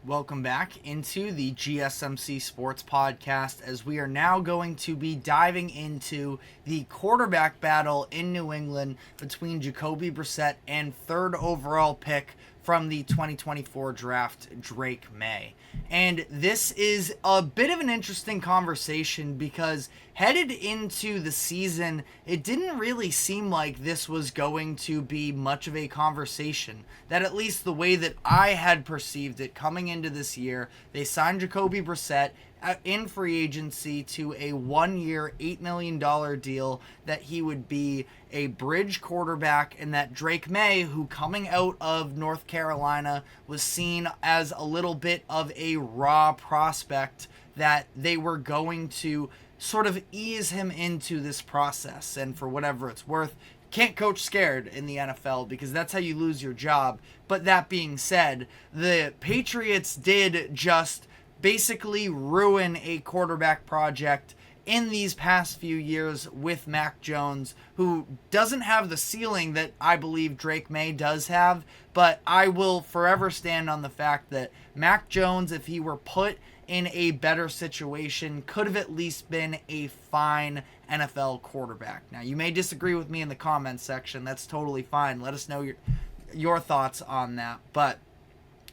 Welcome back into the GSMC Sports Podcast, as we are now going to be diving into the quarterback battle in New England between Jacoby Brissett and third overall pick from the 2024 draft, Drake Maye. And this is a bit of an interesting conversation because headed into the season, it didn't really seem like this was going to be much of a conversation. That at least the way that I had perceived it coming into this year, they signed Jacoby Brissett in free agency to a 1-year, $8 million deal that he would be a bridge quarterback, and that Drake Maye, who coming out of North Carolina was seen as a little bit of a raw prospect, that they were going to sort of ease him into this process. And for whatever it's worth, can't coach scared in the NFL because that's how you lose your job. But that being said, the Patriots did just basically ruin a quarterback project in these past few years with Mac Jones, who doesn't have the ceiling that I believe Drake Maye does have, but I will forever stand on the fact that Mac Jones, if he were put in a better situation, could have at least been a fine NFL quarterback. Now, you may disagree with me in the comments section. That's totally fine. Let us know your thoughts on that. But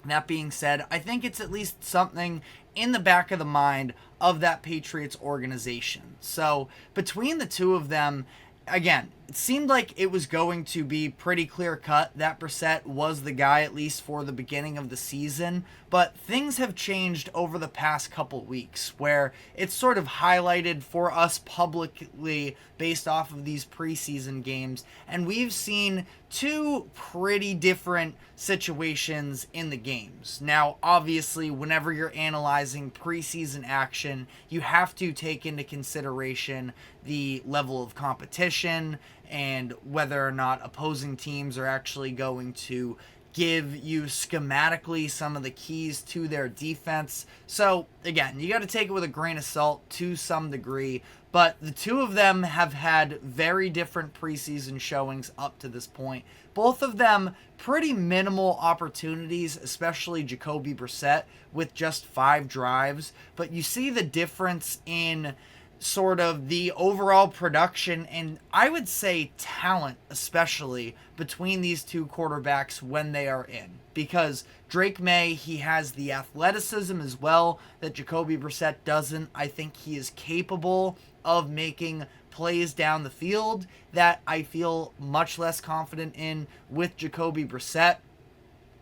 that being said, I think it's at least something in the back of the mind of that Patriots organization. So between the two of them, again, it seemed like it was going to be pretty clear cut that Brissett was the guy, at least for the beginning of the season. But things have changed over the past couple weeks, where it's sort of highlighted for us publicly based off of these preseason games. And we've seen two pretty different situations in the games. Now, obviously, whenever you're analyzing preseason action, you have to take into consideration the level of competition and whether or not opposing teams are actually going to give you schematically some of the keys to their defense. So, again, you got to take it with a grain of salt to some degree, but the two of them have had very different preseason showings up to this point. Both of them pretty minimal opportunities, especially Jacoby Brissett with just 5 drives, but you see the difference in sort of the overall production and I would say talent, especially between these two quarterbacks when they are in. Because Drake Maye, he has the athleticism as well that Jacoby Brissett doesn't. I think he is capable of making plays down the field that I feel much less confident in with Jacoby Brissett.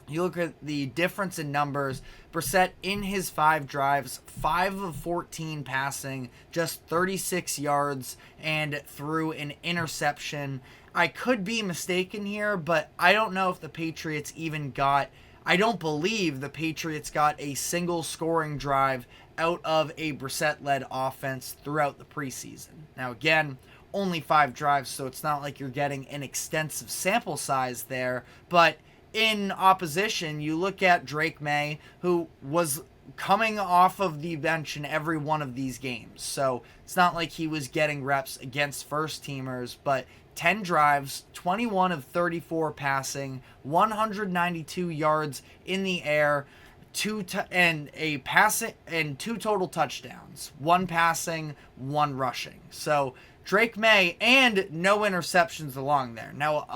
You look at the difference in numbers. Brissett in his 5 drives, 5 of 14 passing, just 36 yards, and threw an interception. I could be mistaken here, but I don't know if the Patriots even got, I don't believe the Patriots got a single scoring drive out of a Brissett-led offense throughout the preseason. Now again, only 5 drives, so it's not like you're getting an extensive sample size there, but in opposition, you look at Drake Maye, who was coming off of the bench in every one of these games. So it's not like he was getting reps against first-teamers, but 10 drives, 21 of 34 passing, 192 yards in the air, 2 total touchdowns, 1 passing, 1 rushing. So Drake Maye, and no interceptions along there. Now,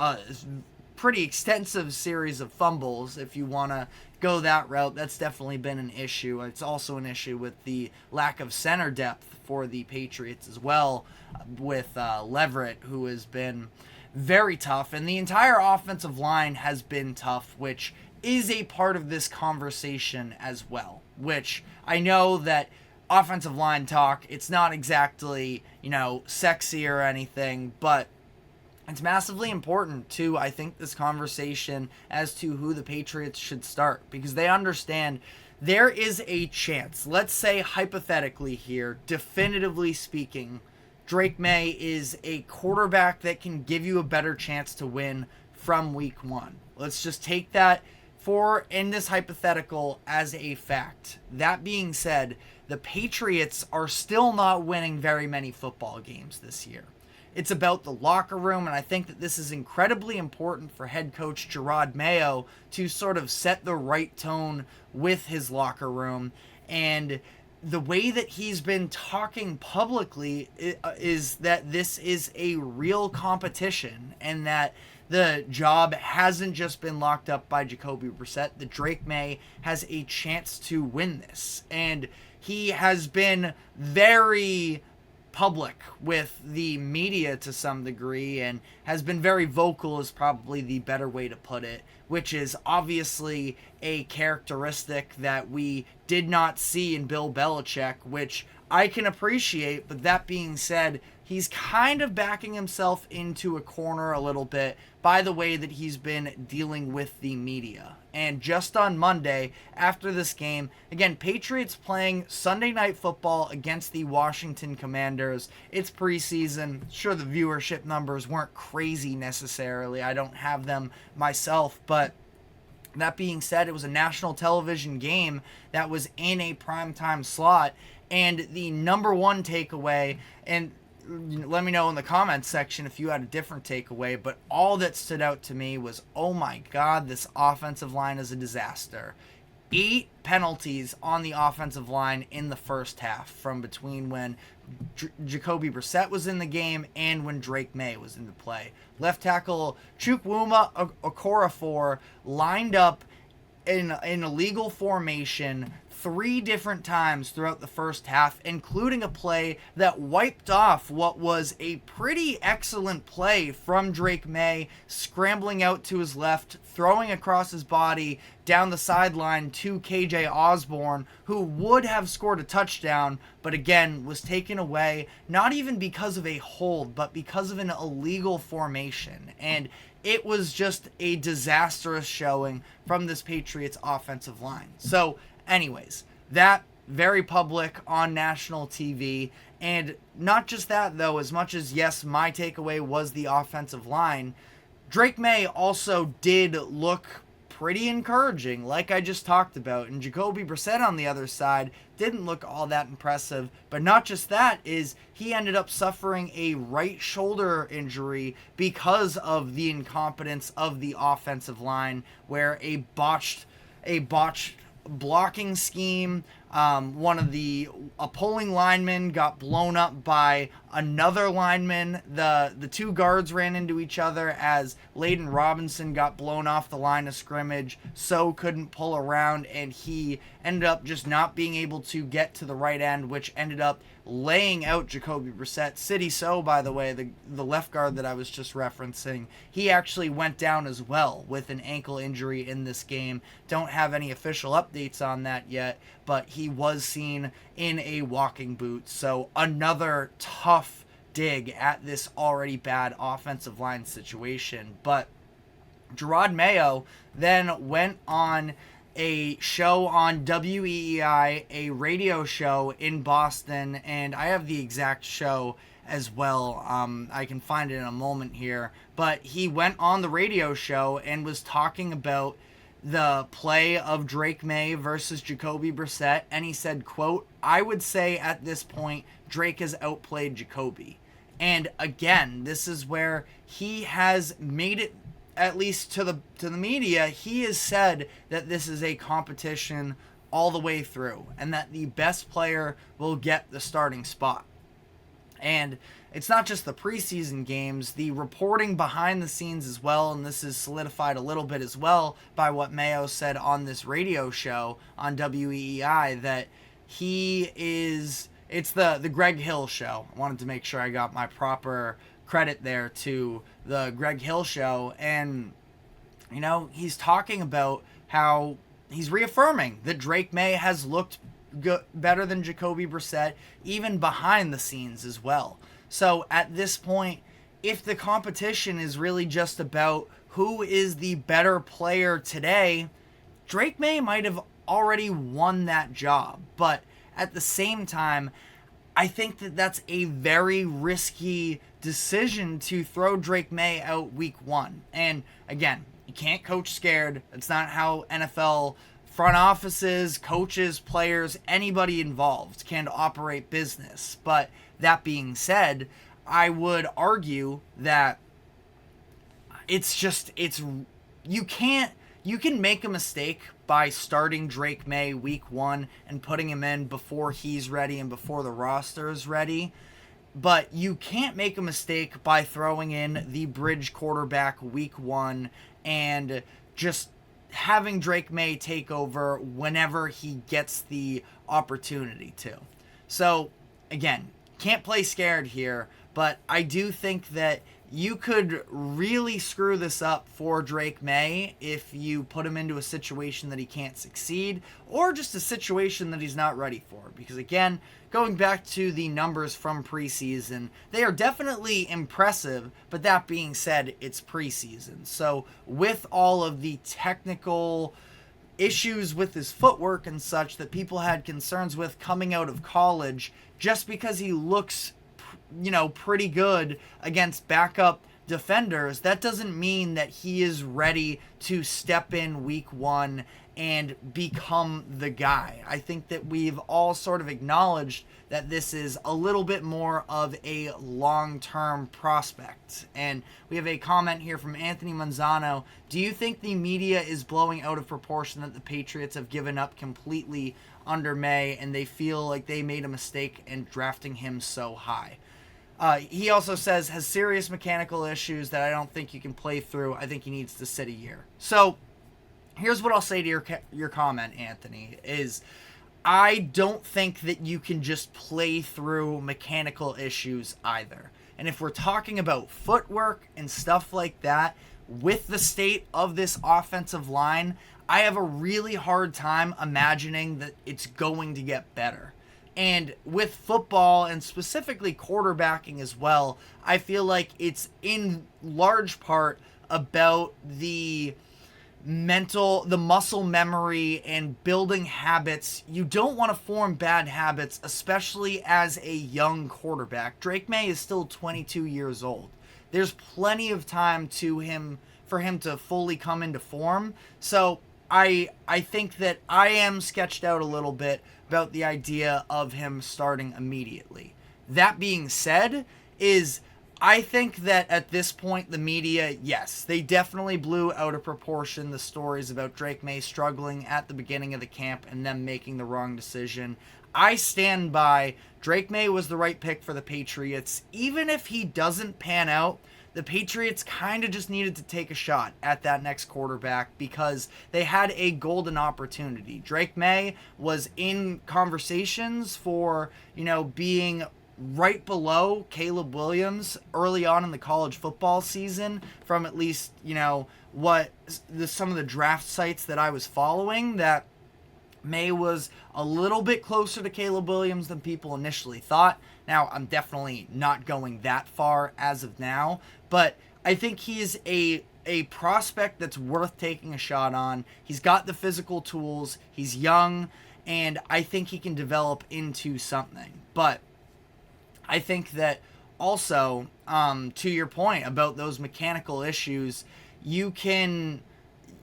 pretty extensive series of fumbles if you want to go that route. That's definitely been an issue. It's also an issue with the lack of center depth for the Patriots as well, with Leverett, who has been very tough, and the entire offensive line has been tough, which is a part of this conversation as well, which I know that offensive line talk, it's not exactly, sexy or anything, but it's massively important to, I think, this conversation as to who the Patriots should start, because they understand there is a chance, let's say hypothetically here, definitively speaking, Drake Maye is a quarterback that can give you a better chance to win from week 1. Let's just take that in this hypothetical as a fact. That being said, the Patriots are still not winning very many football games this year. It's about the locker room, and I think that this is incredibly important for head coach Jerod Mayo to sort of set the right tone with his locker room. And the way that he's been talking publicly is that this is a real competition, and that the job hasn't just been locked up by Jacoby Brissett, that Drake Maye has a chance to win this. And he has been very public with the media to some degree, and has been very vocal is probably the better way to put it, which is obviously a characteristic that we did not see in Bill Belichick, which I can appreciate. But that being said, he's kind of backing himself into a corner a little bit by the way that he's been dealing with the media. And just on Monday, after this game, again, Patriots playing Sunday Night Football against the Washington Commanders. It's preseason. Sure, the viewership numbers weren't crazy necessarily. I don't have them myself, but that being said, it was a national television game that was in a primetime slot. And the number one takeaway, and let me know in the comments section if you had a different takeaway, but all that stood out to me was, oh my God, this offensive line is a disaster. 8 penalties on the offensive line in the first half, from between when Jacoby Brissett was in the game and when Drake Maye was in the play. Left tackle Chukwuma Okorafor lined up in illegal formation 3 different times throughout the first half, including a play that wiped off what was a pretty excellent play from Drake Maye, scrambling out to his left, throwing across his body down the sideline to KJ Osborne, who would have scored a touchdown, but again was taken away, not even because of a hold, but because of an illegal formation. And it was just a disastrous showing from this Patriots offensive line. So anyways, that very public on national TV. And not just that, though, as much as, yes, my takeaway was the offensive line, Drake Maye also did look pretty encouraging, like I just talked about. And Jacoby Brissett on the other side didn't look all that impressive. But not just that, is he ended up suffering a right shoulder injury because of the incompetence of the offensive line, where a botched blocking scheme. A pulling lineman got blown up by another lineman. The 2 guards ran into each other as Layden Robinson got blown off the line of scrimmage, so couldn't pull around, and he ended up just not being able to get to the right end, which ended up laying out Jacoby Brissett. City So, by the way, the left guard that I was just referencing, he actually went down as well with an ankle injury in this game. Don't have any official updates on that yet, but he was seen in a walking boot. So another tough dig at this already bad offensive line situation. But Jerod Mayo then went on a show on WEEI, a radio show in Boston, and I have the exact show as well. I can find it in a moment here. But he went on the radio show and was talking about the play of Drake Maye versus Jacoby Brissett, and he said, quote, "I would say at this point, Drake has outplayed Jacoby." And again, this is where he has made it, at least to the media, he has said that this is a competition all the way through, and that the best player will get the starting spot. And it's not just the preseason games, the reporting behind the scenes as well, and this is solidified a little bit as well by what Mayo said on this radio show on WEEI, that it's the Greg Hill show. I wanted to make sure I got my proper credit there to the Greg Hill show, and he's talking about how he's reaffirming that Drake Maye has looked better than Jacoby Brissett, even behind the scenes as well. So at this point, if the competition is really just about who is the better player today, Drake Maye might have already won that job. But at the same time, I think that that's a very risky decision to throw Drake Maye out week 1. And again, you can't coach scared. That's not how NFL front offices, coaches, players, anybody involved can operate business. But that being said, I would argue that you can make a mistake by starting Drake Maye week 1 and putting him in before he's ready and before the roster is ready. But you can't make a mistake by throwing in the bridge quarterback week 1 and just having Drake Maye take over whenever he gets the opportunity to. So, again, can't play scared here, but I do think that you could really screw this up for Drake Maye if you put him into a situation that he can't succeed, or just a situation that he's not ready for. Because again, going back to the numbers from preseason, they are definitely impressive, but that being said, it's preseason. So with all of the technical issues with his footwork and such that people had concerns with coming out of college, just because he looks pretty good against backup defenders, that doesn't mean that he is ready to step in week 1 and become the guy. I think that we've all sort of acknowledged that this is a little bit more of a long-term prospect. And we have a comment here from Anthony Manzano. Do you think the media is blowing out of proportion that the Patriots have given up completely under Maye and they feel like they made a mistake in drafting him so high? He also says, has serious mechanical issues that I don't think you can play through. I think he needs to sit a year. So here's what I'll say to your comment, Anthony, is I don't think that you can just play through mechanical issues either. And if we're talking about footwork and stuff like that, with the state of this offensive line, I have a really hard time imagining that it's going to get better. And with football, and specifically quarterbacking as well, I feel like it's in large part about the muscle memory and building habits. You don't want to form bad habits, especially as a young quarterback. Drake Maye is still 22 years old. There's plenty of time for him to fully come into form. So I think that I am sketched out a little bit about the idea of him starting immediately. That being said, I think that at this point the media, yes, they definitely blew out of proportion the stories about Drake Maye struggling at the beginning of the camp and them making the wrong decision. I stand by Drake Maye was the right pick for the Patriots. Even if he doesn't pan out, the Patriots kind of just needed to take a shot at that next quarterback because they had a golden opportunity. Drake Maye was in conversations for, being right below Caleb Williams early on in the college football season from at least, some of the draft sites that I was following, that Maye was a little bit closer to Caleb Williams than people initially thought. Now, I'm definitely not going that far as of now, but I think he's a prospect that's worth taking a shot on. He's got the physical tools, he's young, and I think he can develop into something. But I think that also, to your point about those mechanical issues, you can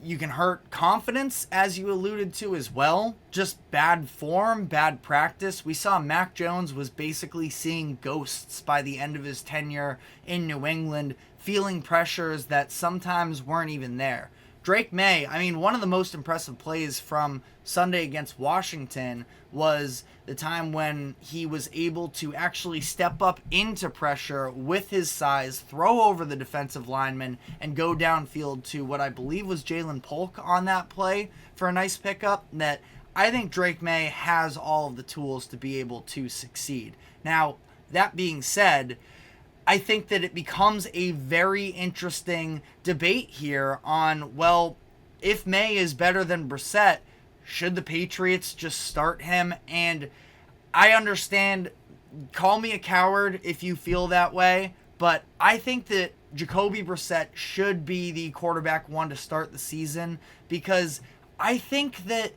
hurt confidence, as you alluded to as well. Just bad form, bad practice. We saw Mac Jones was basically seeing ghosts by the end of his tenure in New England, feeling pressures that sometimes weren't even there. Drake Maye, one of the most impressive plays from Sunday against Washington was the time when he was able to actually step up into pressure with his size, throw over the defensive lineman, and go downfield to what I believe was Jalen Polk on that play for a nice pickup. That I think Drake Maye has all of the tools to be able to succeed. Now, that being said, I think that it becomes a very interesting debate here on, well, if Maye is better than Brissett, should the Patriots just start him? And I understand, call me a coward if you feel that way, but I think that Jacoby Brissett should be the quarterback one to start the season, because I think that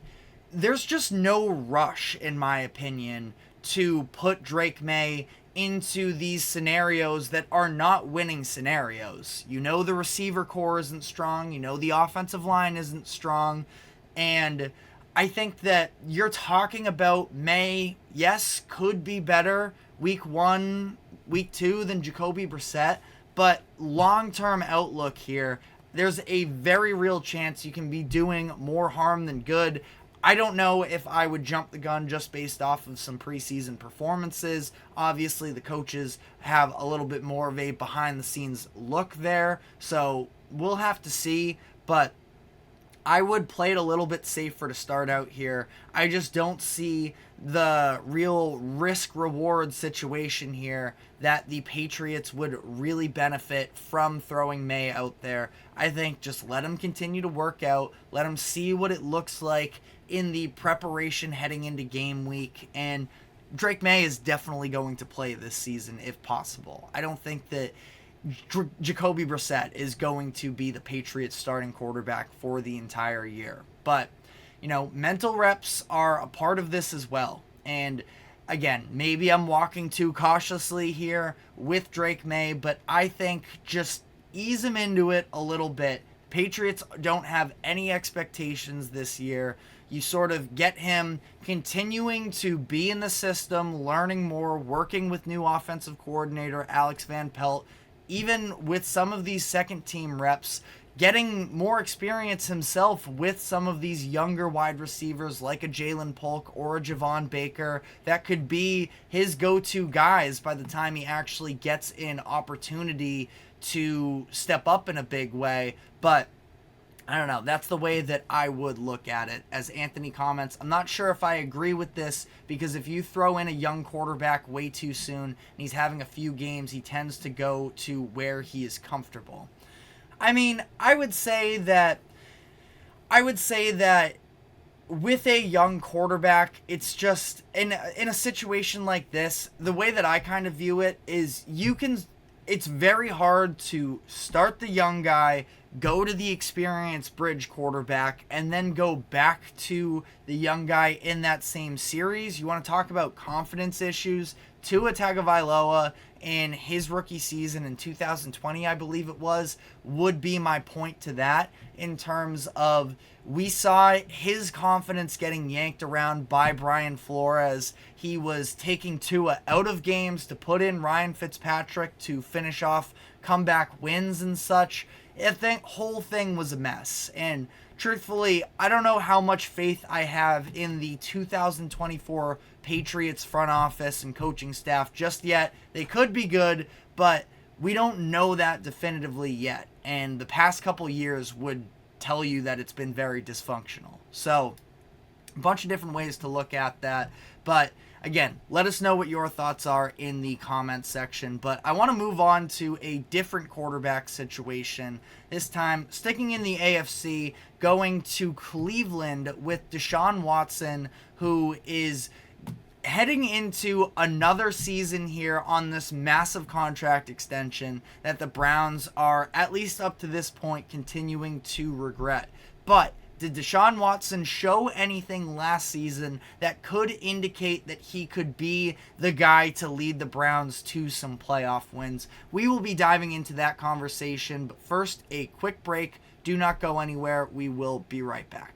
there's just no rush, in my opinion, to put Drake Maye into these scenarios that are not winning scenarios. The receiver core isn't strong. The offensive line isn't strong. And I think that you're talking about Maye, yes, could be better week 1, week 2 than Jacoby Brissett, but long-term outlook here, there's a very real chance you can be doing more harm than good. I don't know if I would jump the gun just based off of some preseason performances. Obviously, the coaches have a little bit more of a behind-the-scenes look there, so we'll have to see, but I would play it a little bit safer to start out here. I just don't see the real risk-reward situation here that the Patriots would really benefit from throwing Maye out there. I think just let him continue to work out, let him see what it looks like in the preparation heading into game week, and Drake Maye is definitely going to play this season if possible. I don't think that Jacoby Brissett is going to be the Patriots starting quarterback for the entire year. But, mental reps are a part of this as well. And again, maybe I'm walking too cautiously here with Drake Maye, but I think just ease him into it a little bit. Patriots don't have any expectations this year. You sort of get him continuing to be in the system, learning more, working with new offensive coordinator Alex Van Pelt, even with some of these second-team reps, getting more experience himself with some of these younger wide receivers like a Jalen Polk or a Javon Baker that could be his go-to guys by the time he actually gets an opportunity to step up in a big way. But I don't know. That's the way that I would look at it. As Anthony comments, I'm not sure if I agree with this, because if you throw in a young quarterback way too soon and he's having a few games, he tends to go to where he is comfortable. I mean, I would say that with a young quarterback, it's just in a situation like this, the way that I kind of view it is it's very hard to start the young guy, go to the experienced bridge quarterback, and then go back to the young guy in that same series. You want to talk about confidence issues? Tua Tagovailoa in his rookie season in 2020, I believe it was, would be my point to that, in terms of we saw his confidence getting yanked around by Brian Flores. He was taking Tua out of games to put in Ryan Fitzpatrick to finish off comeback wins and such. The whole thing was a mess. And truthfully, I don't know how much faith I have in the 2024 Patriots front office and coaching staff just yet. They could be good, but we don't know that definitively yet. And the past couple years would tell you that it's been very dysfunctional. So, a bunch of different ways to look at that. But again, let us know what your thoughts are in the comments section. But I want to move on to a different quarterback situation. This time, sticking in the AFC, going to Cleveland with Deshaun Watson, who is heading into another season here on this massive contract extension that the Browns are, at least up to this point, continuing to regret. But did Deshaun Watson show anything last season that could indicate that he could be the guy to lead the Browns to some playoff wins? We will be diving into that conversation, but first, a quick break. Do not go anywhere. We will be right back.